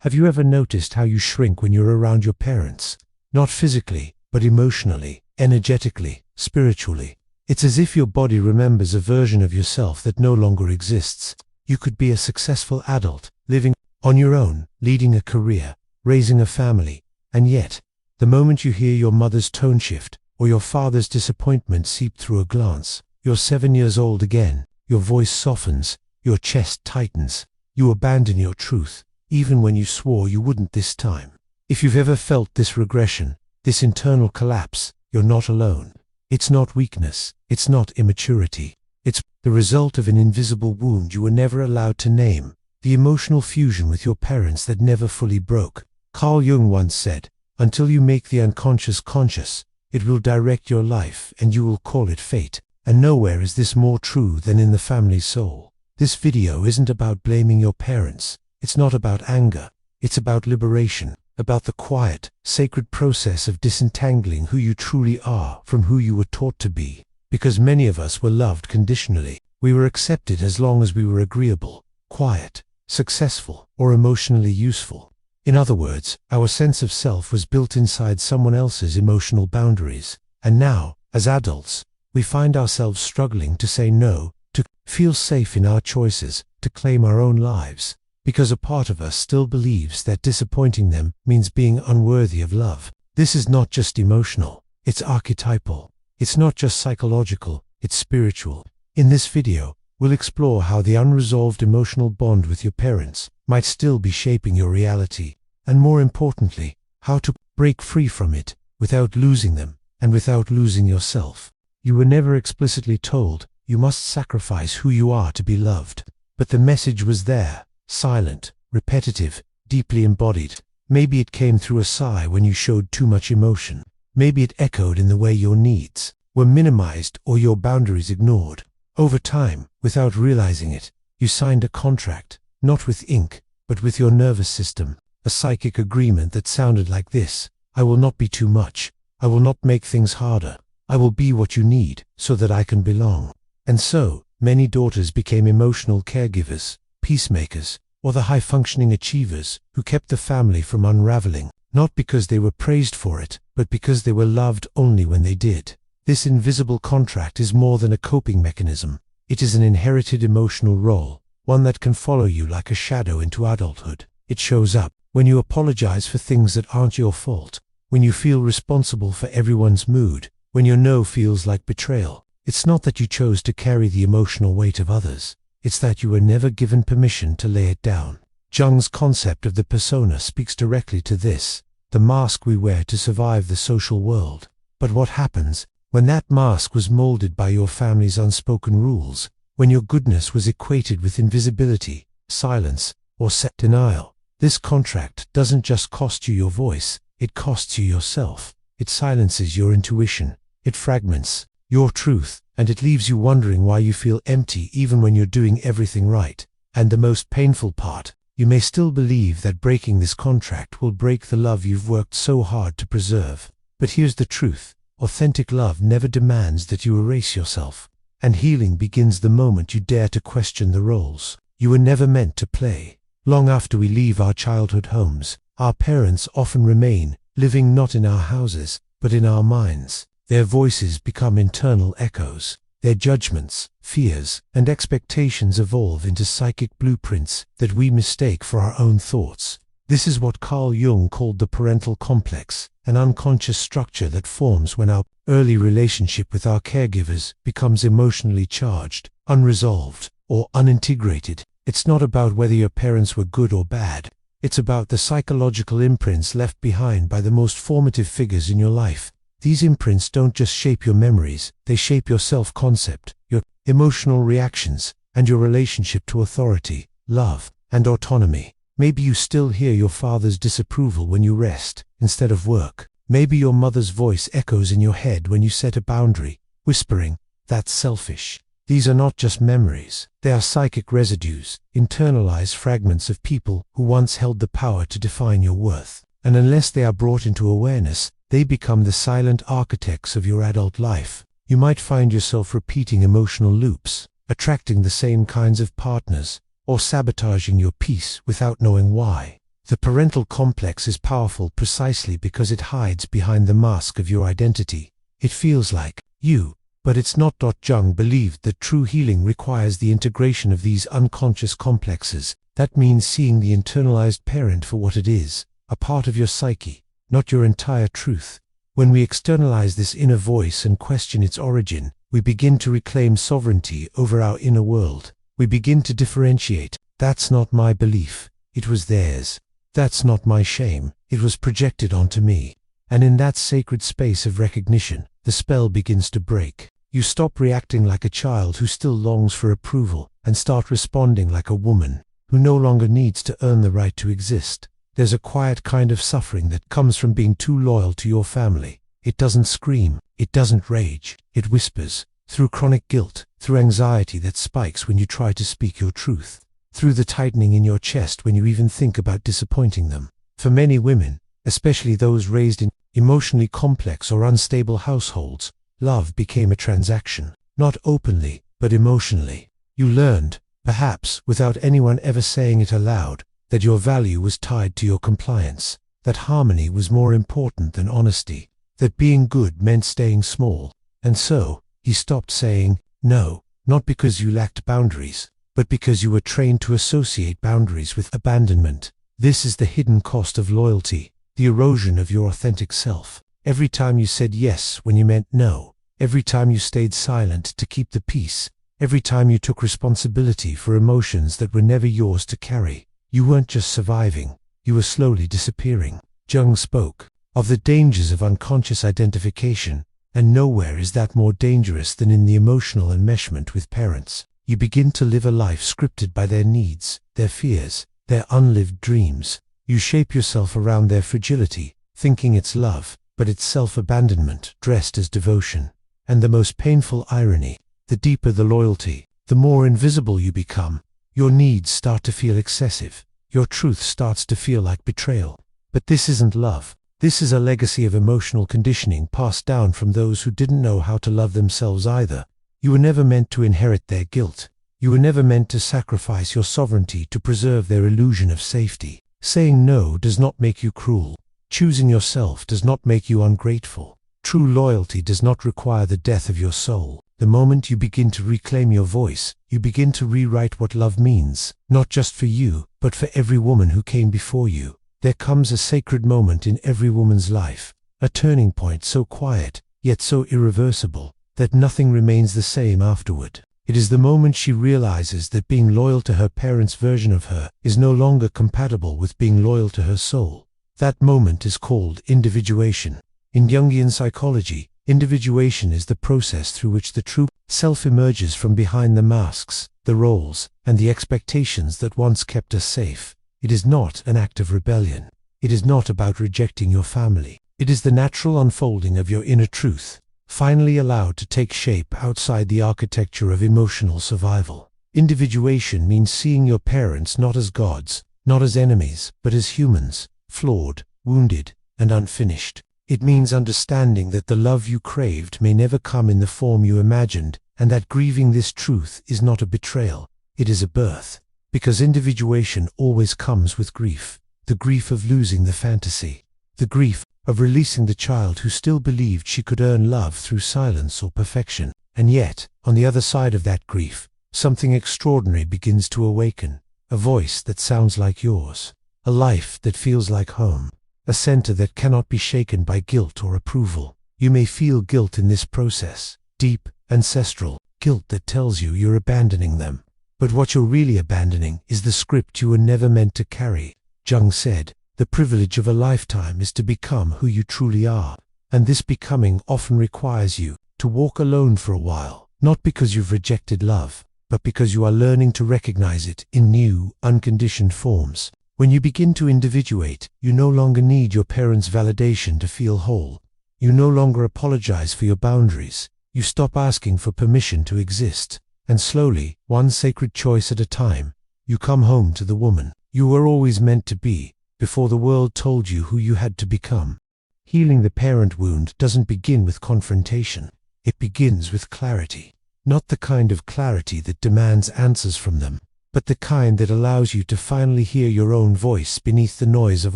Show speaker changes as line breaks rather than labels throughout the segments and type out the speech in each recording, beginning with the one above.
Have you ever noticed how you shrink when you're around your parents? Not physically, but emotionally, energetically, spiritually. It's as if your body remembers a version of yourself that no longer exists. You could be a successful adult, living on your own, leading a career, raising a family, and yet, the moment you hear your mother's tone shift, or your father's disappointment seep through a glance, you're 7 years old again, your voice softens, your chest tightens, you abandon your truth, even when you swore you wouldn't this time. If you've ever felt this regression, this internal collapse, you're not alone. It's not weakness, it's not immaturity. It's the result of an invisible wound you were never allowed to name, the emotional fusion with your parents that never fully broke. Carl Jung once said, "Until you make the unconscious conscious, it will direct your life and you will call it fate." And nowhere is this more true than in the family soul. This video isn't about blaming your parents. It's not about anger. It's about liberation, about the quiet, sacred process of disentangling who you truly are from who you were taught to be. Because many of us were loved conditionally. We were accepted as long as we were agreeable, quiet, successful, or emotionally useful. In other words, our sense of self was built inside someone else's emotional boundaries. And now, as adults, we find ourselves struggling to say no, to feel safe in our choices, to claim our own lives. Because a part of us still believes that disappointing them means being unworthy of love. This is not just emotional, it's archetypal. It's not just psychological, it's spiritual. In this video, we'll explore how the unresolved emotional bond with your parents might still be shaping your reality, and more importantly, how to break free from it without losing them and without losing yourself. You were never explicitly told you must sacrifice who you are to be loved, but the message was there. Silent, repetitive, deeply embodied. Maybe it came through a sigh when you showed too much emotion. Maybe it echoed in the way your needs were minimized or your boundaries ignored. Over time, without realizing it, you signed a contract, not with ink, but with your nervous system, a psychic agreement that sounded like this: I will not be too much. I will not make things harder. I will be what you need so that I can belong. And so, many daughters became emotional caregivers, peacemakers, or the high-functioning achievers who kept the family from unraveling, not because they were praised for it, but because they were loved only when they did. This invisible contract is more than a coping mechanism. It is an inherited emotional role, one that can follow you like a shadow into adulthood. It shows up when you apologize for things that aren't your fault, when you feel responsible for everyone's mood, when your no feels like betrayal. It's not that you chose to carry the emotional weight of others. It's that you were never given permission to lay it down. Jung's concept of the persona speaks directly to this, the mask we wear to survive the social world. But what happens when that mask was molded by your family's unspoken rules, when your goodness was equated with invisibility, silence, or denial? This contract doesn't just cost you your voice, it costs you yourself. It silences your intuition, it fragments your truth, and it leaves you wondering why you feel empty even when you're doing everything right. And the most painful part, you may still believe that breaking this contract will break the love you've worked so hard to preserve. But here's the truth: authentic love never demands that you erase yourself, and healing begins the moment you dare to question the roles you were never meant to play. Long after we leave our childhood homes, our parents often remain, living not in our houses, but in our minds. Their voices become internal echoes. Their judgments, fears, and expectations evolve into psychic blueprints that we mistake for our own thoughts. This is what Carl Jung called the parental complex, an unconscious structure that forms when our early relationship with our caregivers becomes emotionally charged, unresolved, or unintegrated. It's not about whether your parents were good or bad. It's about the psychological imprints left behind by the most formative figures in your life. These imprints don't just shape your memories, they shape your self-concept, your emotional reactions, and your relationship to authority, love, and autonomy. Maybe you still hear your father's disapproval when you rest instead of work. Maybe your mother's voice echoes in your head when you set a boundary, whispering, "That's selfish." These are not just memories, they are psychic residues, internalized fragments of people who once held the power to define your worth. And unless they are brought into awareness, they become the silent architects of your adult life. You might find yourself repeating emotional loops, attracting the same kinds of partners, or sabotaging your peace without knowing why. The parental complex is powerful precisely because it hides behind the mask of your identity. It feels like you, but it's not. Jung believed that true healing requires the integration of these unconscious complexes. That means seeing the internalized parent for what it is, a part of your psyche, not your entire truth. When we externalize this inner voice and question its origin, we begin to reclaim sovereignty over our inner world. We begin to differentiate. That's not my belief, it was theirs. That's not my shame, it was projected onto me. And in that sacred space of recognition, the spell begins to break. You stop reacting like a child who still longs for approval, and start responding like a woman who no longer needs to earn the right to exist. There's a quiet kind of suffering that comes from being too loyal to your family. It doesn't scream, it doesn't rage, it whispers, through chronic guilt, through anxiety that spikes when you try to speak your truth, through the tightening in your chest when you even think about disappointing them. For many women, especially those raised in emotionally complex or unstable households, love became a transaction, not openly, but emotionally. You learned, perhaps without anyone ever saying it aloud, that your value was tied to your compliance, that harmony was more important than honesty, that being good meant staying small. And so, he stopped saying no, not because you lacked boundaries, but because you were trained to associate boundaries with abandonment. This is the hidden cost of loyalty, the erosion of your authentic self. Every time you said yes when you meant no, every time you stayed silent to keep the peace, every time you took responsibility for emotions that were never yours to carry, you weren't just surviving, you were slowly disappearing. Jung spoke of the dangers of unconscious identification, and nowhere is that more dangerous than in the emotional enmeshment with parents. You begin to live a life scripted by their needs, their fears, their unlived dreams. You shape yourself around their fragility, thinking it's love, but it's self-abandonment dressed as devotion. And the most painful irony, the deeper the loyalty, the more invisible you become. Your needs start to feel excessive. Your truth starts to feel like betrayal. But this isn't love. This is a legacy of emotional conditioning passed down from those who didn't know how to love themselves either. You were never meant to inherit their guilt. You were never meant to sacrifice your sovereignty to preserve their illusion of safety. Saying no does not make you cruel. Choosing yourself does not make you ungrateful. True loyalty does not require the death of your soul. The moment you begin to reclaim your voice, you begin to rewrite what love means, not just for you, but for every woman who came before you. There comes a sacred moment in every woman's life, a turning point so quiet, yet so irreversible, that nothing remains the same afterward. It is the moment she realizes that being loyal to her parents' version of her is no longer compatible with being loyal to her soul. That moment is called individuation. In Jungian psychology, individuation is the process through which the true self emerges from behind the masks, the roles, and the expectations that once kept us safe. It is not an act of rebellion. It is not about rejecting your family. It is the natural unfolding of your inner truth, finally allowed to take shape outside the architecture of emotional survival. Individuation means seeing your parents not as gods, not as enemies, but as humans, flawed, wounded, and unfinished. It means understanding that the love you craved may never come in the form you imagined, and that grieving this truth is not a betrayal, it is a birth. Because individuation always comes with grief. The grief of losing the fantasy. The grief of releasing the child who still believed she could earn love through silence or perfection. And yet, on the other side of that grief, something extraordinary begins to awaken. A voice that sounds like yours. A life that feels like home. A center that cannot be shaken by guilt or approval. You may feel guilt in this process. Deep, ancestral, guilt that tells you you're abandoning them. But what you're really abandoning is the script you were never meant to carry. Jung said, the privilege of a lifetime is to become who you truly are. And this becoming often requires you to walk alone for a while, not because you've rejected love, but because you are learning to recognize it in new, unconditioned forms. When you begin to individuate, you no longer need your parents' validation to feel whole. You no longer apologize for your boundaries. You stop asking for permission to exist. And slowly, one sacred choice at a time, you come home to the woman you were always meant to be, before the world told you who you had to become. Healing the parent wound doesn't begin with confrontation. It begins with clarity. Not the kind of clarity that demands answers from them, but the kind that allows you to finally hear your own voice beneath the noise of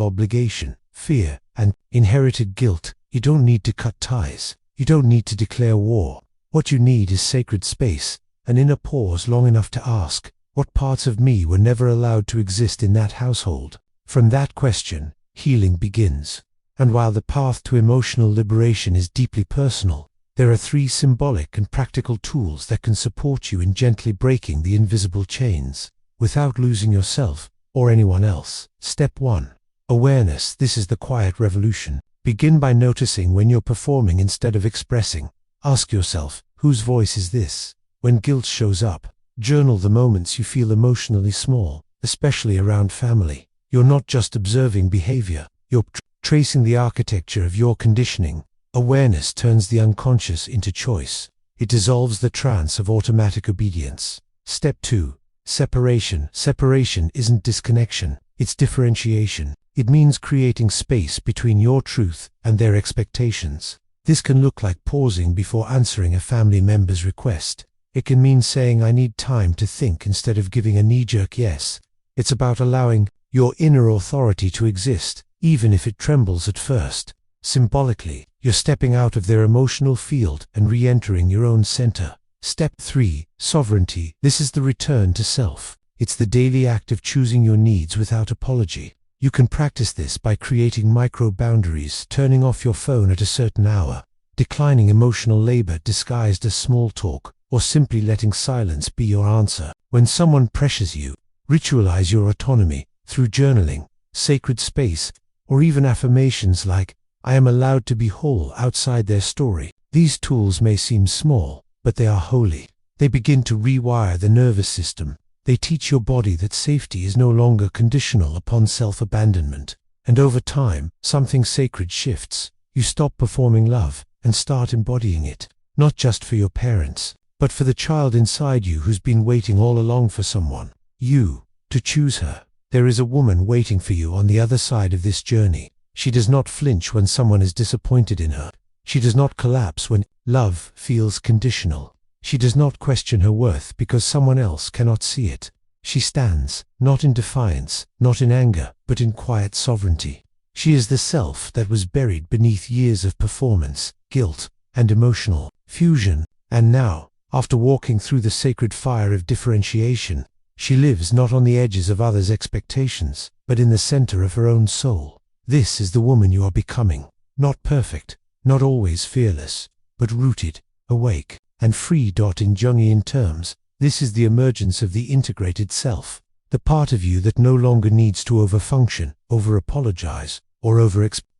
obligation, fear, and inherited guilt. You don't need to cut ties. You don't need to declare war. What you need is sacred space, an inner pause long enough to ask, what parts of me were never allowed to exist in that household? From that question, healing begins. And while the path to emotional liberation is deeply personal, there are 3 symbolic and practical tools that can support you in gently breaking the invisible chains, without losing yourself or anyone else. Step 1. Awareness. This is the quiet revolution. Begin by noticing when you're performing instead of expressing. Ask yourself, whose voice is this? When guilt shows up, journal the moments you feel emotionally small, especially around family. You're not just observing behavior, you're tracing the architecture of your conditioning. Awareness turns the unconscious into choice. It dissolves the trance of automatic obedience. Step 2. Separation. Separation isn't disconnection, it's differentiation. It means creating space between your truth and their expectations. This can look like pausing before answering a family member's request. It can mean saying, I need time to think, instead of giving a knee-jerk yes. It's about allowing your inner authority to exist, even if it trembles at first. Symbolically, you're stepping out of their emotional field and re-entering your own center. Step 3. Sovereignty. This is the return to self. It's the daily act of choosing your needs without apology. You can practice this by creating micro-boundaries, turning off your phone at a certain hour, declining emotional labor disguised as small talk, or simply letting silence be your answer. When someone pressures you, ritualize your autonomy through journaling, sacred space, or even affirmations like, I am allowed to be whole outside their story. These tools may seem small, but they are holy. They begin to rewire the nervous system. They teach your body that safety is no longer conditional upon self-abandonment. And over time, something sacred shifts. You stop performing love and start embodying it, not just for your parents, but for the child inside you who's been waiting all along for someone. To choose her. There is a woman waiting for you on the other side of this journey. She does not flinch when someone is disappointed in her. She does not collapse when love feels conditional. She does not question her worth because someone else cannot see it. She stands, not in defiance, not in anger, but in quiet sovereignty. She is the self that was buried beneath years of performance, guilt, and emotional fusion, and now, after walking through the sacred fire of differentiation, she lives not on the edges of others' expectations, but in the center of her own soul. This is the woman you are becoming. Not perfect, not always fearless, but rooted, awake, and free. In Jungian terms, this is the emergence of the integrated self, the part of you that no longer needs to overfunction, over-apologize, or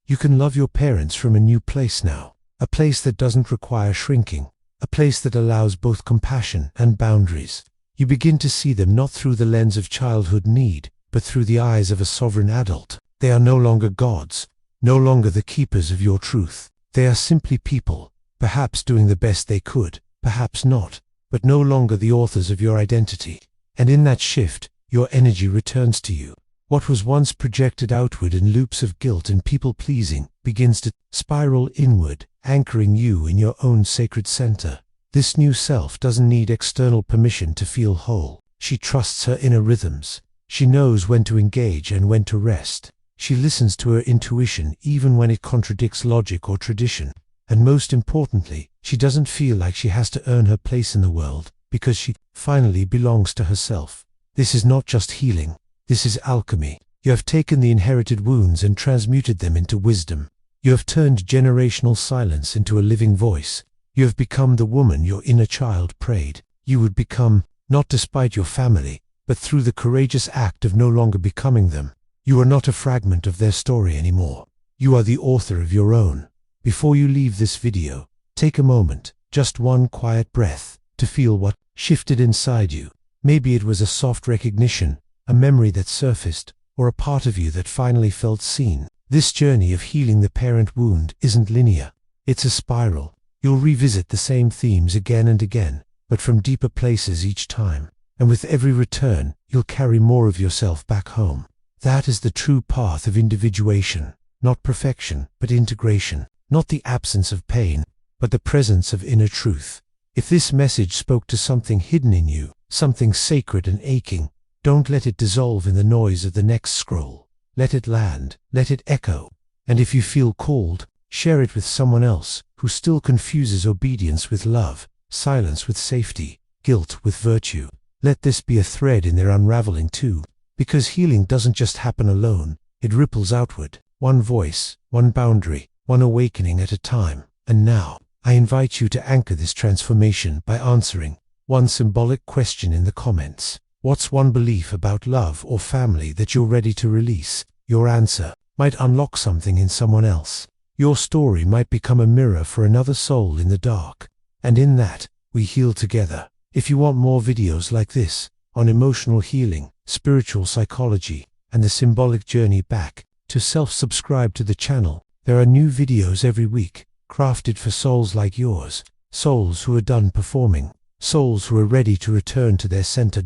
You can love your parents from a new place now, a place that doesn't require shrinking, a place that allows both compassion and boundaries. You begin to see them not through the lens of childhood need, but through the eyes of a sovereign adult. They are no longer gods, no longer the keepers of your truth. They are simply people, perhaps doing the best they could, perhaps not, but no longer the authors of your identity. And in that shift, your energy returns to you. What was once projected outward in loops of guilt and people-pleasing begins to spiral inward, anchoring you in your own sacred center. This new self doesn't need external permission to feel whole. She trusts her inner rhythms. She knows when to engage and when to rest. She listens to her intuition even when it contradicts logic or tradition. And most importantly, she doesn't feel like she has to earn her place in the world, because she finally belongs to herself. This is not just healing. This is alchemy. You have taken the inherited wounds and transmuted them into wisdom. You have turned generational silence into a living voice. You have become the woman your inner child prayed you would become, not despite your family, but through the courageous act of no longer becoming them. You are not a fragment of their story anymore. You are the author of your own. Before you leave this video, take a moment, just one quiet breath, to feel what shifted inside you. Maybe it was a soft recognition, a memory that surfaced, or a part of you that finally felt seen. This journey of healing the parent wound isn't linear. It's a spiral. You'll revisit the same themes again and again, but from deeper places each time. And with every return, you'll carry more of yourself back home. That is the true path of individuation. Not perfection, but integration. Not the absence of pain, but the presence of inner truth. If this message spoke to something hidden in you, something sacred and aching, Don't let it dissolve in the noise of the next scroll. Let it land, let it echo. And if you feel called, share it with someone else who still confuses obedience with love, silence with safety, guilt with virtue. Let this be a thread in their unraveling too, because healing doesn't just happen alone, it ripples outward, one voice, one boundary, one awakening at a time. And now, I invite you to anchor this transformation by answering one symbolic question in the comments. What's one belief about love or family that you're ready to release? Your answer might unlock something in someone else. Your story might become a mirror for another soul in the dark. And in that, we heal together. If you want more videos like this, on emotional healing, spiritual psychology, and the symbolic journey back to self, subscribe to the channel. There are new videos every week, crafted for souls like yours, souls who are done performing, souls who are ready to return to their center.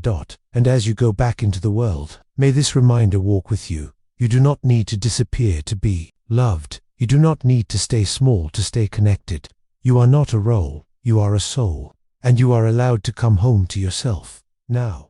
And as you go back into the world, may this reminder walk with you. You do not need to disappear to be loved. You do not need to stay small to stay connected. You are not a role, you are a soul, and you are allowed to come home to yourself now.